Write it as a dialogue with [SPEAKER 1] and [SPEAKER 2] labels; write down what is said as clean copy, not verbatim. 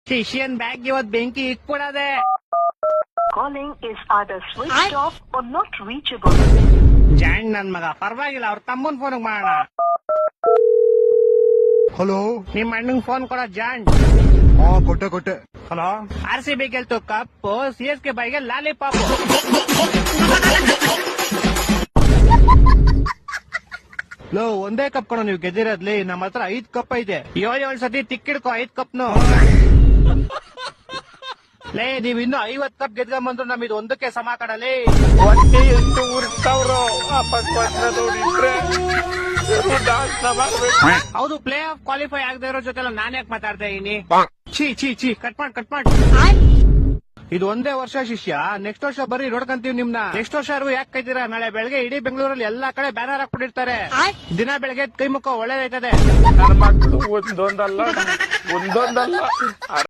[SPEAKER 1] ಶಿಷ್ಯನ್ bag ಇವತ್ ಬೆಂಕಿ ಇಕ್ಬಿಡದೆ.
[SPEAKER 2] Calling is either switched off or not reachable.
[SPEAKER 1] ಜಾಣ್ ನನ್ ಮಗ, ಪರವಾಗಿಲ್ಲ ಅವ್ರ ತಮ್ಮನ್ ಫೋನ್ ಮಾಡೋಣ.
[SPEAKER 3] ಹಲೋ,
[SPEAKER 1] ನಿಮ್ ಅಣ್ಣಂಗ್ ಫೋನ್ ಕೊಡ ಜಾಣ್.
[SPEAKER 3] ಹಾ ಕೊಟ್ಟೆ.
[SPEAKER 1] ಹಲೋ, RCB ಗೆಲ್ತು ಕಪ್, CSK ಬಾಯಿಗೆ ಲಾಲಿಪಾಪ್. ಲೋ, ಒಂದೇ ಕಪ್ ಕೊಡೋ ನೀವು ಗೆದ್ದಿರೋದ್ಲಿ, ನಮ್ಮ ಹತ್ರ 5 ಕಪ್ ಐತೆ. 7 ಸತಿ ತಿಕ್ಕಿಡ್ಕೊ 5 ಕಪ್ನು. ಲೇ, ನೀವ್ ಇನ್ನು 50 ಕಪ್ ಗೆದ್ಕೊಂಬಂದ್ರು ನಮ್ದು ಒಂದಕ್ಕೆ ಸಮ ಕಡಲಿ.
[SPEAKER 4] ಹೊಟ್ಟೆ ಎಷ್ಟು ಉರ್ತಾವ್ರೋ
[SPEAKER 1] ಹೌದು, ಪ್ಲೇ ಆಫ್ ಕ್ವಾಲಿಫೈ ಆಗದೆ ಇರೋ ಜೊತೆ ನಾನ್ ಯಾಕೆ ಮಾತಾಡ್ತಾ ಇದೀನಿ? ಚೀ ಕಟ್ ಮಾಡ್. ಇದು ಒಂದೇ ವರ್ಷ ಶಿಷ್ಯ, ನೆಕ್ಸ್ಟ್ ವರ್ಷ ಬರ್ರಿ ನೋಡ್ಕಂತೀವಿ ನಿಮ್ನ. ನೆಕ್ಸ್ಟ್ ವರ್ಷ ಯಾಕೆ ಕೈತೀರಾ? ನಾಳೆ ಬೆಳಗ್ಗೆ ಇಡೀ ಬೆಂಗಳೂರಲ್ಲಿ ಎಲ್ಲಾ ಕಡೆ ಬ್ಯಾನರ್ ಹಾಕ್ಬಿಟ್ಟಿರ್ತಾರೆ. ದಿನ ಬೆಳಗ್ಗೆ ಕೈ ಮುಖ ಒಳ್ಳೇದೈತದೆ.
[SPEAKER 4] ನನ್ನ ಮಕ್ಕಳು ಒಂದೊಂದಲ್ಲ